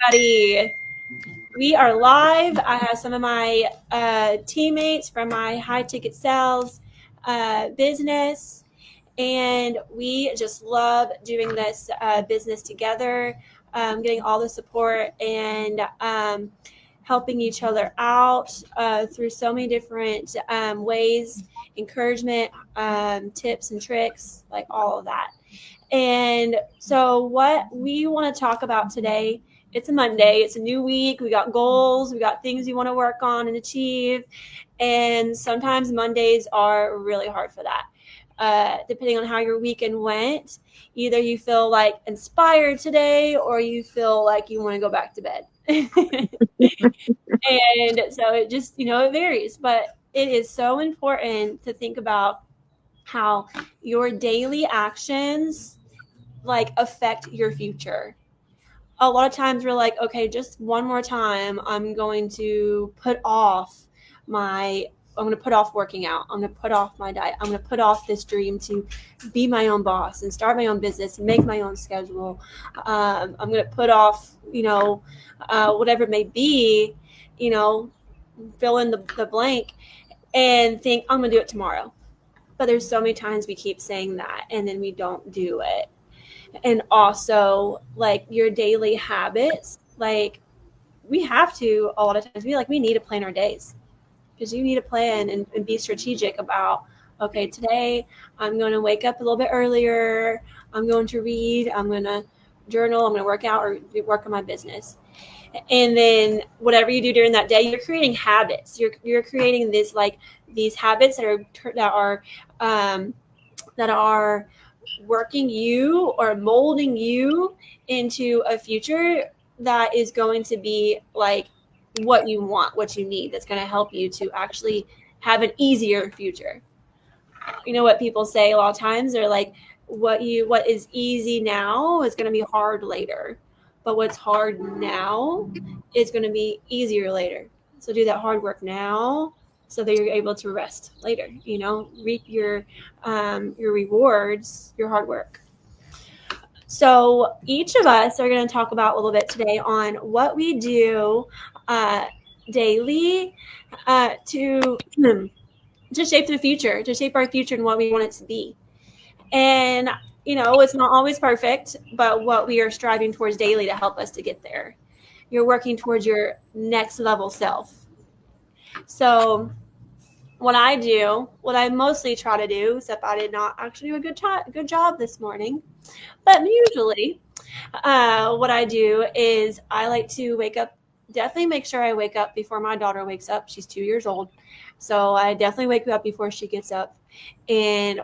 everybody. We are live. I have some of my teammates from my high ticket sales business, and we just love doing this business together, getting all the support and helping each other out through so many different ways, encouragement, tips and tricks, like all of that. And so what we want to talk about today, it's a Monday, it's a new week, we got goals, we got things we want to work on and achieve. And sometimes Mondays are really hard for that. Depending on how your weekend went, either you feel like inspired today or you feel like you want to go back to bed. And so it just, it varies, but it is so important to think about how your daily actions like affect your future. A lot of times we're like, okay, just one more time, I'm going to put off working out. I'm going to put off my diet. I'm going to put off this dream to be my own boss and start my own business and make my own schedule. I'm going to put off, whatever it may be, fill in the blank and think I'm going to do it tomorrow. But there's so many times we keep saying that and then we don't do it. And also like your daily habits, like we have to a lot of times we need to plan our days, because you need to plan and be strategic about, okay, today I'm going to wake up a little bit earlier, I'm going to read, I'm going to journal, I'm going to work out or work on my business. And then whatever you do during that day, you're creating habits. You're creating these habits that are working you or molding you into a future that is going to be like what you want, what you need, that's going to help you to actually have an easier future. You know what people say a lot of times? They're like, what is easy now is going to be hard later, but what's hard now is going to be easier later. So do that hard work now so that you're able to rest later, reap your rewards, your hard work. So each of us are going to talk about a little bit today on what we do daily to shape the future, to shape our future and what we want it to be. And, it's not always perfect, but what we are striving towards daily to help us to get there. You're working towards your next level self. So what I mostly try to do, except I did not actually do a good job this morning, but usually what I do is I like to wake up, definitely make sure I wake up before my daughter wakes up. She's 2 years old. So I definitely wake up before she gets up. And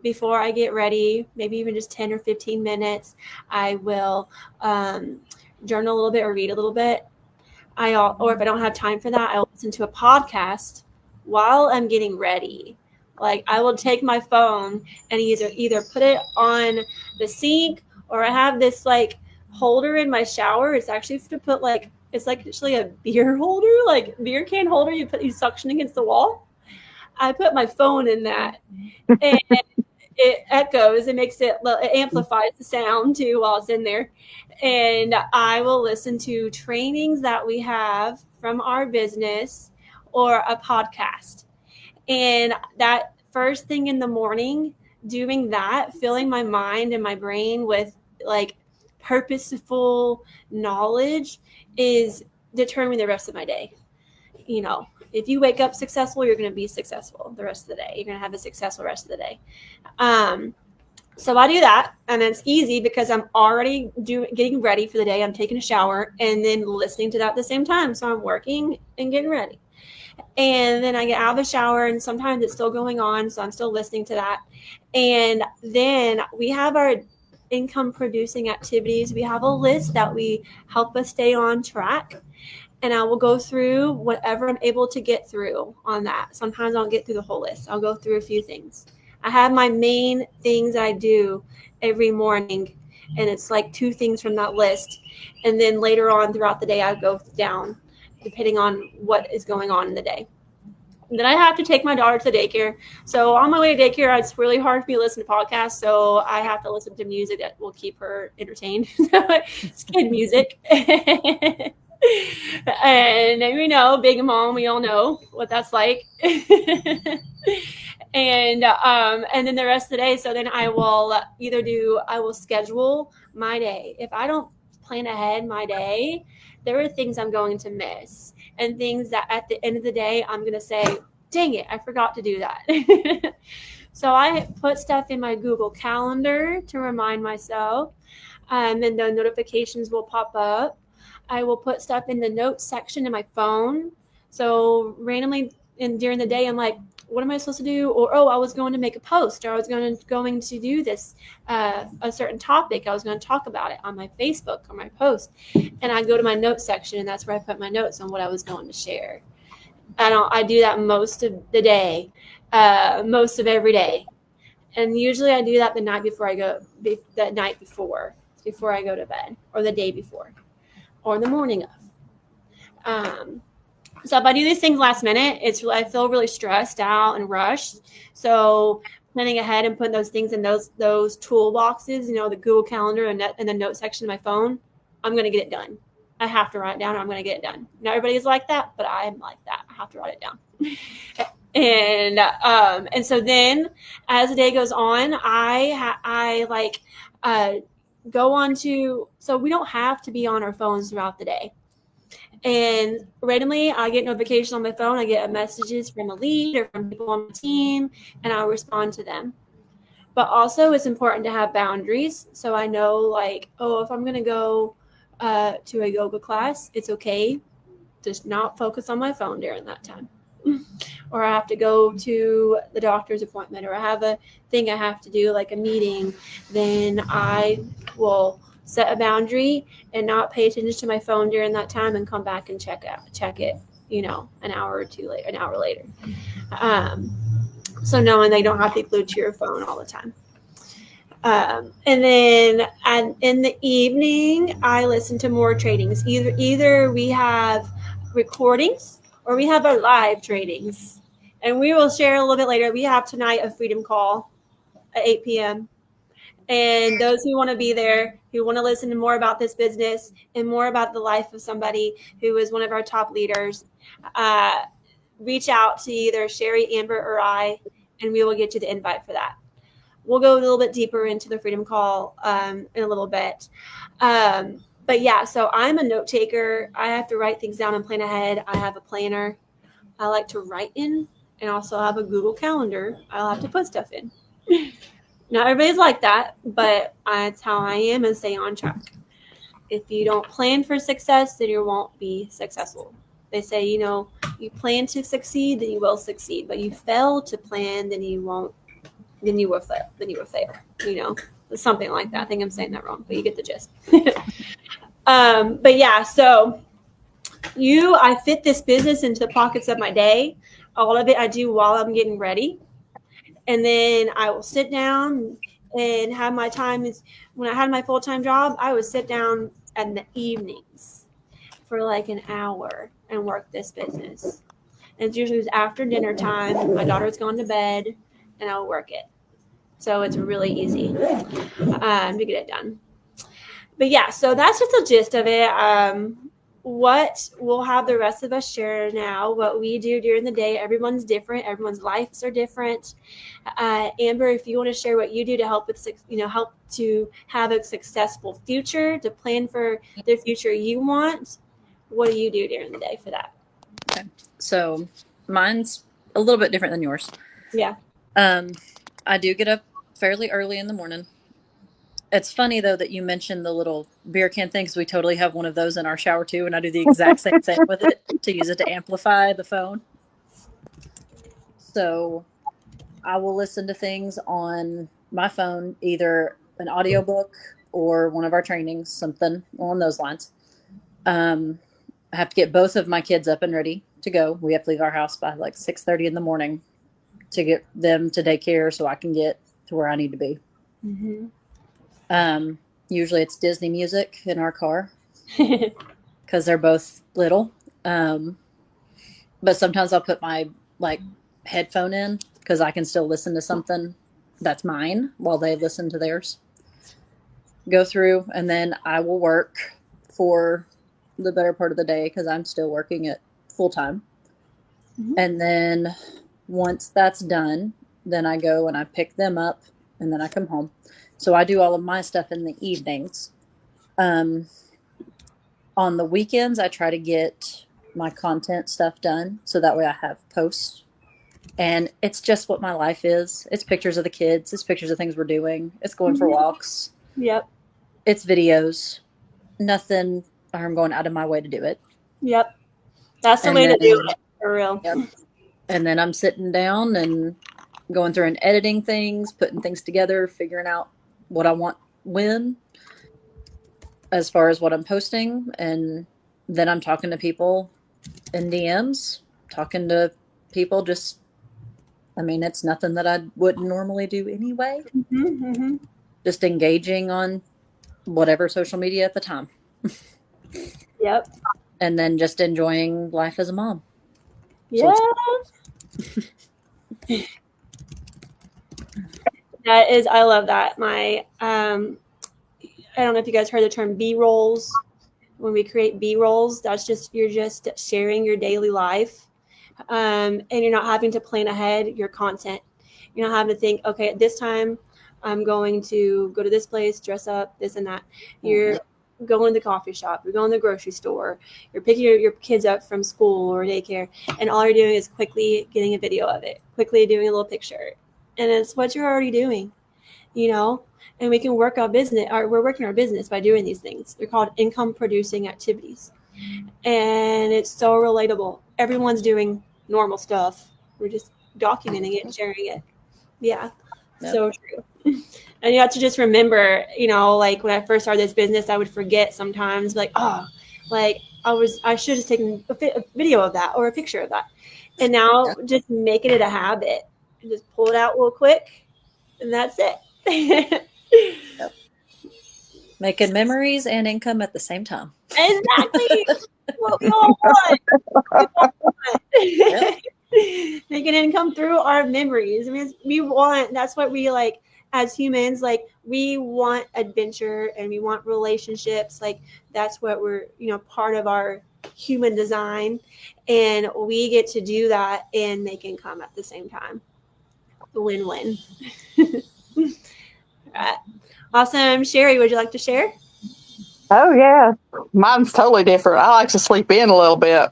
before I get ready, maybe even just 10 or 15 minutes, I will journal a little bit or read a little bit. Or if I don't have time for that, I'll listen to a podcast while I'm getting ready. Like I will take my phone and either put it on the sink, or I have this like holder in my shower. It's actually to put it's like actually a beer holder, like beer can holder. You suction against the wall. I put my phone in that, and it echoes. It amplifies the sound too while it's in there. And I will listen to trainings that we have from our business or a podcast. And that first thing in the morning, doing that, filling my mind and my brain with like purposeful knowledge is determining the rest of my day. If you wake up successful, you're going to be successful the rest of the day. You're going to have a successful rest of the day. So I do that, and it's easy because I'm already getting ready for the day. I'm taking a shower and then listening to that at the same time. So I'm working and getting ready. And then I get out of the shower, and sometimes it's still going on, so I'm still listening to that. And then we have our income producing activities. We have a list that we help us stay on track. And I will go through whatever I'm able to get through on that. Sometimes I don't get through the whole list. I'll go through a few things. I have my main things I do every morning, and it's like 2 things from that list. And then later on throughout the day, I go down depending on what is going on in the day. Then I have to take my daughter to daycare. So on my way to daycare, it's really hard for me to listen to podcasts. So I have to listen to music that will keep her entertained. It's kid music. And you know, big mom, we all know what that's like. And then the rest of the day, so then I will schedule my day. If I don't plan ahead my day, there are things I'm going to miss, and things that at the end of the day I'm going to say, dang it, I forgot to do that. So I put stuff in my Google Calendar to remind myself, and then the notifications will pop up. I will put stuff in the notes section in my phone. So randomly during the day, I'm like, what am I supposed to do? Or, oh, I was going to make a post, or I was going to do this, a certain topic. I was going to talk about it on my Facebook or my post. And I go to my notes section, and that's where I put my notes on what I was going to share. I do that most of the day, most of every day. And usually I do that the night before I go to bed, or the day before, or the morning of. So if I do these things last minute, I feel really stressed out and rushed. So planning ahead and putting those things in those toolboxes, you know, the Google Calendar and the note section of my phone, I'm going to get it done. I have to write it down, or I'm going to get it done. Not everybody is like that, but I'm like that. I have to write it down. And so then as the day goes on, I go on to, so we don't have to be on our phones throughout the day. And randomly, I get notifications on my phone. I get messages from a lead or from people on my team, and I'll respond to them. But also, it's important to have boundaries. So I know, like, oh, if I'm going to go to a yoga class, it's okay to not focus on my phone during that time. Or I have to go to the doctor's appointment, or I have a thing I have to do, like a meeting, then I will set a boundary and not pay attention to my phone during that time, and come back and check it, you know, an hour later. So knowing they don't have to be glued to your phone all the time. And then in the evening, I listen to more trainings. Either we have recordings or we have our live trainings. And we will share a little bit later. We have tonight a freedom call at 8 p.m. And those who want to be there, who want to listen to more about this business and more about the life of somebody who is one of our top leaders, reach out to either Sherie, Amber, or I, and we will get you the invite for that. We'll go a little bit deeper into the freedom call in a little bit. But yeah, so I'm a note taker. I have to write things down and plan ahead. I have a planner I like to write in, and also have a Google Calendar I'll have to put stuff in. Not everybody's like that, but that's how I am, and stay on track. If you don't plan for success, then you won't be successful. They say, you know, you plan to succeed, then you will succeed. But you fail to plan, then you won't. Then you will fail. You know, something like that. I think I'm saying that wrong, but you get the gist. But yeah, so I fit this business into the pockets of my day. All of it I do while I'm getting ready. And then I will sit down and have my time. When I had my full-time job, I would sit down in the evenings for like an hour and work this business. And it's usually after dinner time. My daughter's gone to bed, and I'll work it. So it's really easy to get it done. But yeah, so that's just the gist of it. What we'll have the rest of us share now, what we do during the day. Everyone's different. Everyone's lives are different. Amber, if you want to share what you do to help to have a successful future, to plan for the future you want, what do you do during the day for that? Okay. So mine's a little bit different than yours. Yeah. I do get up fairly early in the morning. It's funny, though, that you mentioned the little beer can thing, because we totally have one of those in our shower, too, and I do the exact same thing with it to use it to amplify the phone. So I will listen to things on my phone, either an audiobook or one of our trainings, something along those lines. I have to get both of my kids up and ready to go. We have to leave our house by like 6:30 in the morning to get them to daycare so I can get to where I need to be. Mm-hmm. Usually it's Disney music in our car because they're both little. But sometimes I'll put my like headphone in because I can still listen to something that's mine while they listen to theirs. Go through, and then I will work for the better part of the day because I'm still working at full time. Mm-hmm. And then once that's done, then I go and I pick them up, and then I come home. So I do all of my stuff in the evenings. On the weekends, I try to get my content stuff done so that way I have posts. And it's just what my life is. It's pictures of the kids. It's pictures of things we're doing. It's going for walks. Yep. It's videos. Nothing I'm going out of my way to do it. Yep. That's the way to do it, for real. Yep. And then I'm sitting down and going through and editing things, putting things together, figuring out what I want when, as far as what I'm posting. And then I'm talking to people in DMs, talking to people just, I mean, it's nothing that I wouldn't normally do anyway. Mm-hmm, mm-hmm. Just engaging on whatever social media at the time. Yep. And then just enjoying life as a mom. Yeah. That is, I love that. My, I don't know if you guys heard the term B-rolls. When we create B-rolls, that's just, you're just sharing your daily life. And you're not having to plan ahead your content. You're not having to think, okay, at this time, I'm going to go to this place, dress up, this and that. You're going to the coffee shop, you're going to the grocery store, you're picking your kids up from school or daycare, and all you're doing is quickly getting a video of it, quickly doing a little picture. And it's what you're already doing, you know? And we can work our business, or we're working our business by doing these things. They're called income producing activities. And it's so relatable. Everyone's doing normal stuff. We're just documenting it and sharing it. Yeah. Yep. So true. And you have to just remember, you know, like when I first started this business, I would forget sometimes, like, oh, like I should have taken a video of that or a picture of that. And now just making it a habit, just pull it out real quick, and that's it. Yep. Making memories and income at the same time. Exactly. What we all want. Yep. Making income through our memories. I mean, we want, that's what we like as humans, like we want adventure and we want relationships. Like that's what we're, you know, part of our human design. And we get to do that and make income at the same time. Win-win. All right. Awesome. Sherie, would you like to share? Oh, yeah. Mine's totally different. I like to sleep in a little bit.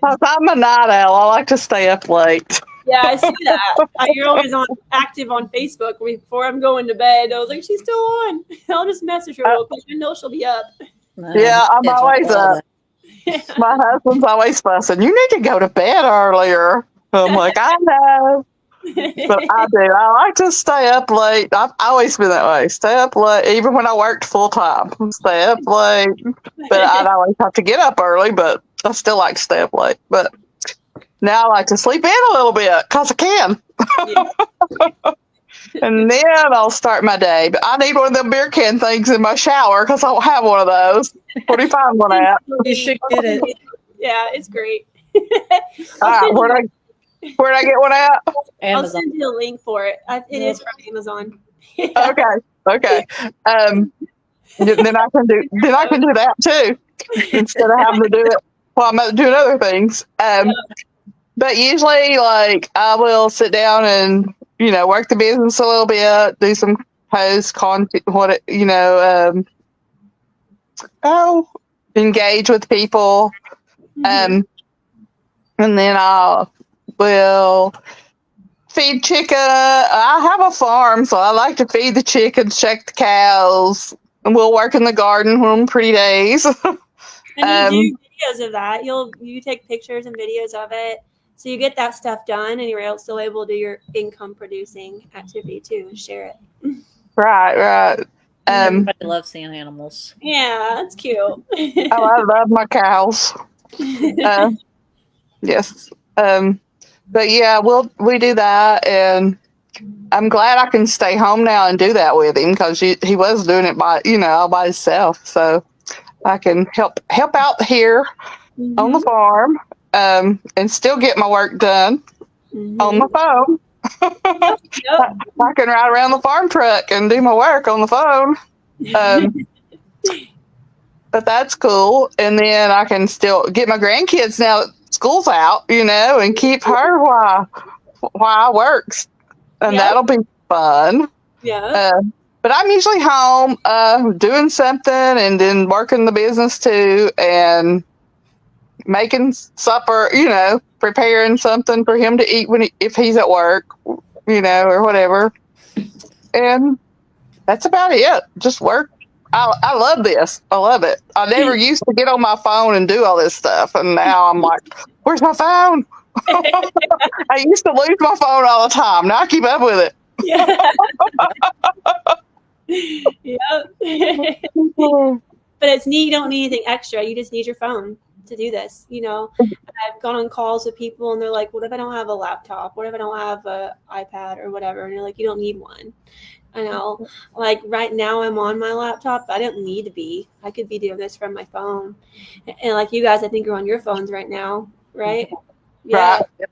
I'm a night owl. I like to stay up late. Yeah, I see that. You're always active on Facebook. Before I'm going to bed, I was like, she's still on. I'll just message her real quick. I know she'll be up. Yeah, I'm always up. Yeah. My husband's always fussing. You need to go to bed earlier. I'm like, I know. But I do. I like to stay up late. I've always been that way. Stay up late, even when I worked full time. Stay up late. But I'd always have to get up early, but I still like to stay up late. But now I like to sleep in a little bit because I can. Yeah. And then I'll start my day. But I need one of them beer can things in my shower because I don't have one of those. Where do you find one at? You should get it. Yeah, it's great. All right, where'd I get one at? Amazon. I'll send you a link for it. It is from Amazon. Yeah. Okay. Then I can do that too, instead of having to do it while I'm doing other things. But usually, like, I will sit down and, you know, work the business a little bit, do some post content, engage with people, and then I will feed chicken. I have a farm, so I like to feed the chickens, check the cows, and we'll work in the garden on pretty days. And you do videos of that. You take pictures and videos of it, so you get that stuff done, and you're still able to do your income producing activity too and share it. Right. Everybody loves seeing animals. Yeah, that's cute. I love my cows. Yes. But yeah, we do that, and I'm glad I can stay home now and do that with him because he was doing it all by himself. So I can help out here on the farm, and still get my work done on my phone. Yep. I can ride around the farm truck and do my work on the phone. But that's cool. And then I can still get my grandkids now that school's out, and keep her while I works. And that'll be fun. Yeah. But I'm usually home doing something and then working the business too and making supper, preparing something for him to eat if he's at work, or whatever. And that's about it. Just work. I love this. I love it. I never used to get on my phone and do all this stuff. And now I'm like, where's my phone? I used to lose my phone all the time. Now I keep up with it. Yeah. Yep. But it's neat. You don't need anything extra. You just need your phone to do this. I've gone on calls with people and they're like, what if I don't have a laptop? What if I don't have an iPad or whatever? And you're like, you don't need one. I know. Like right now I'm on my laptop. I don't need to be. I could be doing this from my phone. And like you guys, I think you're on your phones right now, right? Yeah. Right.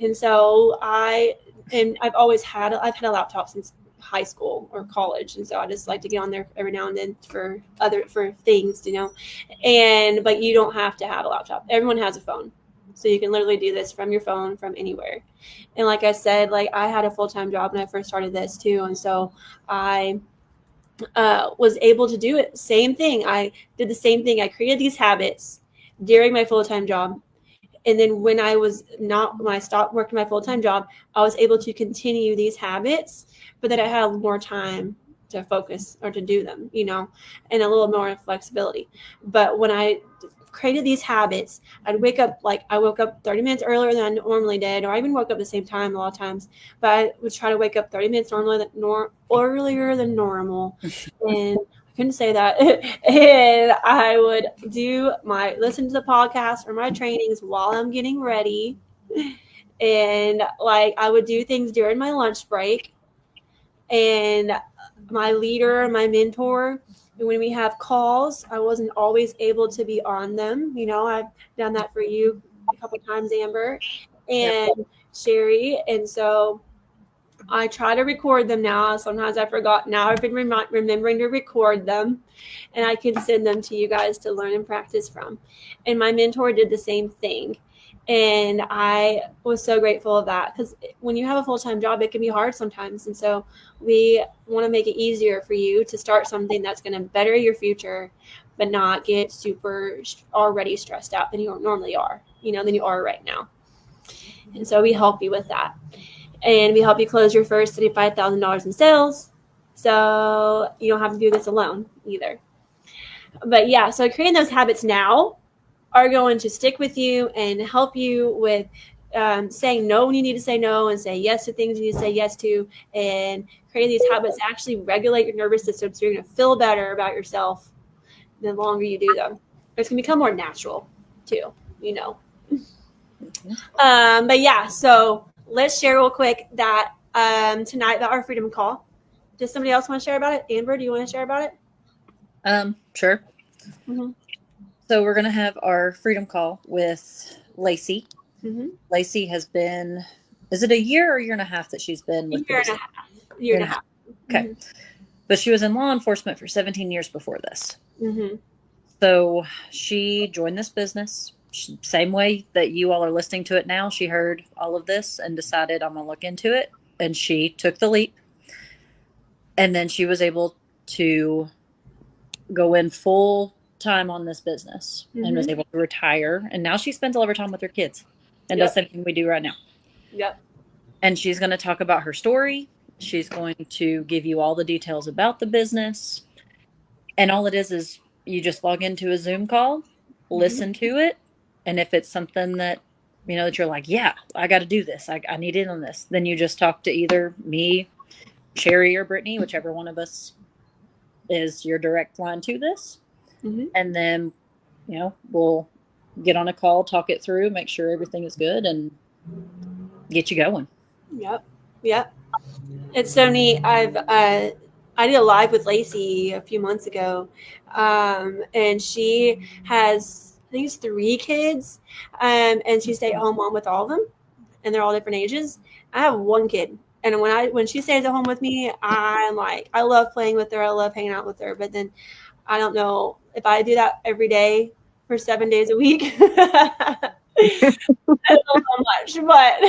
And so I've had a laptop since high school or college, and so I just like to get on there every now and then for things, but you don't have to have a laptop. Everyone has a phone, so you can literally do this from your phone from anywhere. And like I said, like I had a full-time job when I first started this too, and so I was able to do it. Same thing. I did the same thing. I created these habits during my full-time job. And then when I stopped working my full-time job, I was able to continue these habits, but then I had more time to focus or to do them, and a little more flexibility. But when I created these habits, I woke up 30 minutes earlier than I normally did, or I even woke up the same time a lot of times, but I would try to wake up 30 minutes earlier than normal. And couldn't say that. And I would listen to the podcast or my trainings while I'm getting ready. And like I would do things during my lunch break. And my leader, my mentor, when we have calls, I wasn't always able to be on them. I've done that for you a couple times, Amber and Sherie. And so I try to record them now. Sometimes I forgot. Now I've been remembering to record them, and I can send them to you guys to learn and practice from. And my mentor did the same thing. And I was so grateful of that, because when you have a full-time job, it can be hard sometimes. And so we want to make it easier for you to start something that's going to better your future, but not get super already stressed out than you normally are, than you are right now. And so we help you with that. And we help you close your first $35,000 in sales. So you don't have to do this alone either. But yeah, so creating those habits now are going to stick with you and help you with saying no when you need to say no, and say yes to things you need to say yes to, and creating these habits actually regulate your nervous system, so you're going to feel better about yourself the longer you do them. It's going to become more natural too, But yeah, so let's share real quick that tonight about our freedom call. Does somebody else want to share about it? Amber, do you want to share about it? Sure. Mm-hmm. So we're going to have our freedom call with Lacey. Mm-hmm. Lacey has been, is it a year or a year and a half that she's been with Year and a half. Okay. Mm-hmm. But she was in law enforcement for 17 years before this. Mm-hmm. So she joined this business. Same way that you all are listening to it now. She heard all of this and decided, I'm going to look into it. And she took the leap. And then she was able to go in full time on this business, mm-hmm. and was able to retire. And now she spends all of her time with her kids and does something we do right now. Yep. And she's going to talk about her story. She's going to give you all the details about the business. And all it is you just log into a Zoom call, listen to it. And if it's something that, that you're like, yeah, I got to do this. I need in on this. Then you just talk to either me, Sherie, or Brittany, whichever one of us is your direct line to this. Mm-hmm. And then, we'll get on a call, talk it through, make sure everything is good, and get you going. Yep. It's so neat. I did a live with Lacey a few months ago, and she has I think it's 3 kids, and she stayed home mom with all of them, and they're all different ages. I have 1 kid, and when she stays at home with me, I'm like, I love playing with her, I love hanging out with her, but then I don't know if I do that every day for 7 days a week. That's so much, but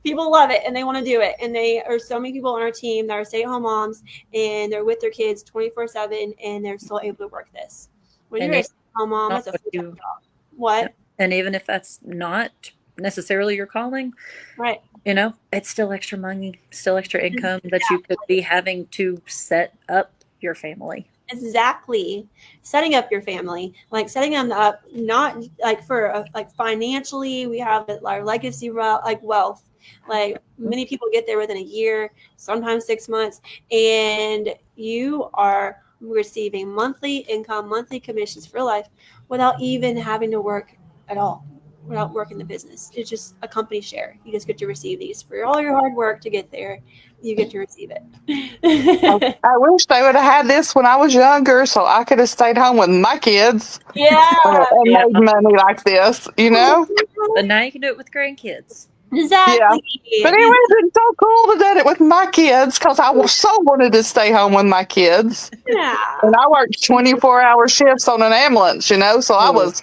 people love it and they want to do it. And they are so many people on our team that are stay-at-home moms and they're with their kids 24/7 and they're still able to work this. When you're a stay-at-home mom, that's a full-time job. What? And even if that's not necessarily your calling, right? It's still extra money, still extra income that you could be having to set up your family. Exactly. Setting up your family, like setting them up, not like for like financially, we have our legacy, like wealth, like many people get there within a year, sometimes 6 months, and you are receiving monthly income, monthly commissions for life without even having to work at all, without working the business. It's just a company share. You just get to receive these for all your hard work to get there. You get to receive it. I wish they would have had this when I was younger so I could have stayed home with my kids. Yeah. And made money like this, But now you can do it with grandkids. Exactly. Yeah. But it would have been so cool to do it with my kids because I was so wanted to stay home with my kids. Yeah. And I worked 24-hour shifts on an ambulance, so I was,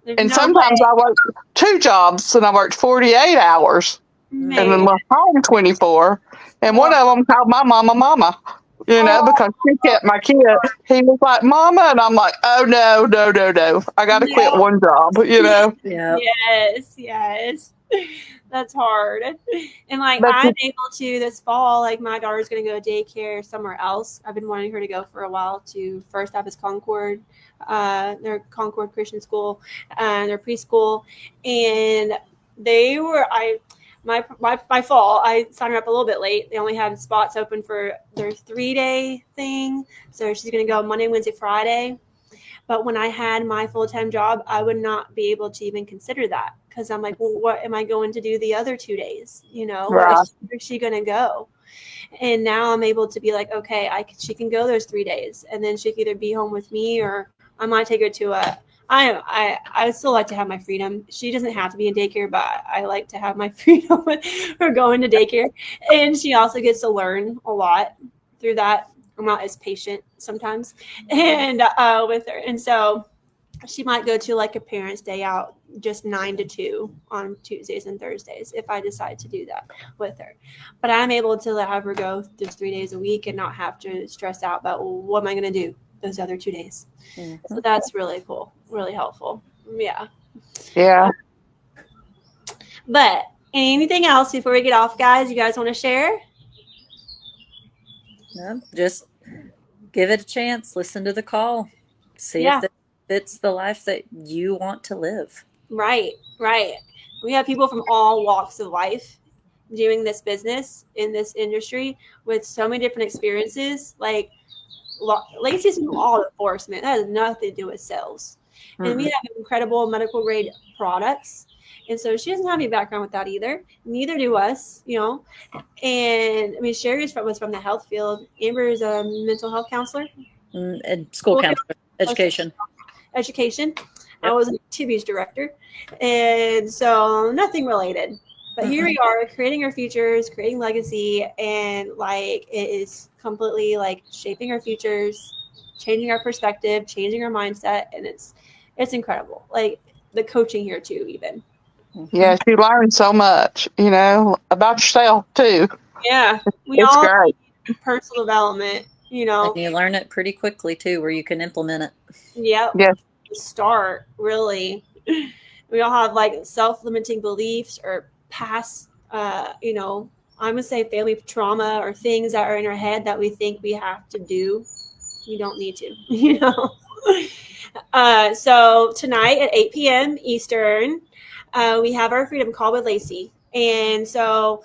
and sometimes I worked 2 jobs and I worked 48 hours. And then went home 24. And one of them called my mama, because she kept my kid. He was like, Mama. And I'm like, oh, no. I got to quit one job, Yeah. Yes. That's hard. And I'm able to this fall, my daughter's going to go to daycare somewhere else. I've been wanting her to go for a while to First Baptist Concord, their Concord Christian School, their preschool. And they were, my fall, I signed her up a little bit late. They only had spots open for their 3-day thing. So she's going to go Monday, Wednesday, Friday. But when I had my full-time job, I would not be able to even consider that because I'm like, well, what am I going to do the other 2 days? Where is she going to go? And now I'm able to be like, okay, she can go those 3 days, and then she can either be home with me or I might take her to I still like to have my freedom. She doesn't have to be in daycare, but I like to have my freedom with her going to daycare. And she also gets to learn a lot through that. I'm not as patient sometimes and with her. And so she might go to a parent's day out just 9 to 2 on Tuesdays and Thursdays if I decide to do that with her. But I'm able to have her go just 3 days a week and not have to stress out about, well, what am I going to do those other 2 days? Mm-hmm. So that's really cool, really helpful. Yeah. But anything else before we get off, guys? You guys want to share? No, just give it a chance. Listen to the call. See if it fits the life that you want to live. Right. We have people from all walks of life doing this business in this industry with so many different experiences. Lacey's from law enforcement. That has nothing to do with sales. Mm-hmm. And we have incredible medical grade products. And so she doesn't have any background with that either. Neither do us, And Sherie was from the health field. Amber is a mental health counselor. And school counselor. Education. Yep. I was an activities director. And so nothing related. But here we are creating our futures, creating legacy. And it is completely shaping our futures, changing our perspective, changing our mindset. And it's incredible. The coaching here too, even. Yes, you learn so much, about yourself too. Yeah. It's great. Personal development, And you learn it pretty quickly too, where you can implement it. Yep. Yes. Start, really. We all have self-limiting beliefs or past, I would say family trauma or things that are in our head that we think we have to do. You don't need to, So tonight at 8 p.m. Eastern, we have our Freedom Call with Lacey. And so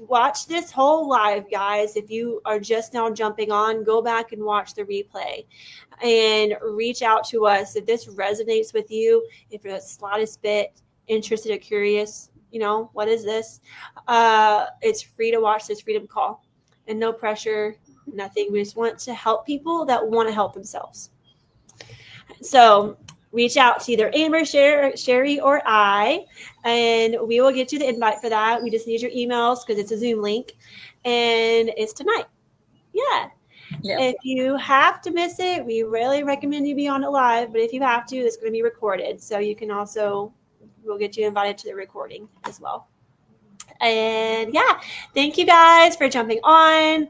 watch this whole live, guys. If you are just now jumping on, go back and watch the replay and reach out to us. If this resonates with you, if you're the slightest bit interested or curious, what is this? It's free to watch this Freedom Call and no pressure, nothing. We just want to help people that want to help themselves. So reach out to either Amber, Sherie, or I, and we will get you the invite for that. We just need your emails because it's a Zoom link, and it's tonight. Yeah. Yep. If you have to miss it, we really recommend you be on it live, but if you have to, it's going to be recorded. So you can also, we'll get you invited to the recording as well. And yeah, thank you guys for jumping on.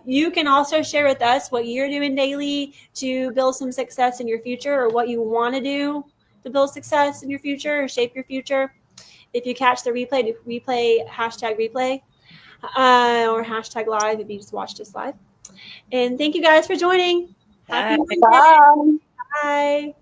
You can also share with us what you're doing daily to build some success in your future, or what you want to do to build success in your future or shape your future. If you catch the replay, hashtag replay or hashtag live if you just watched us live. And thank you guys for joining. Happy Wednesday. Bye. Bye.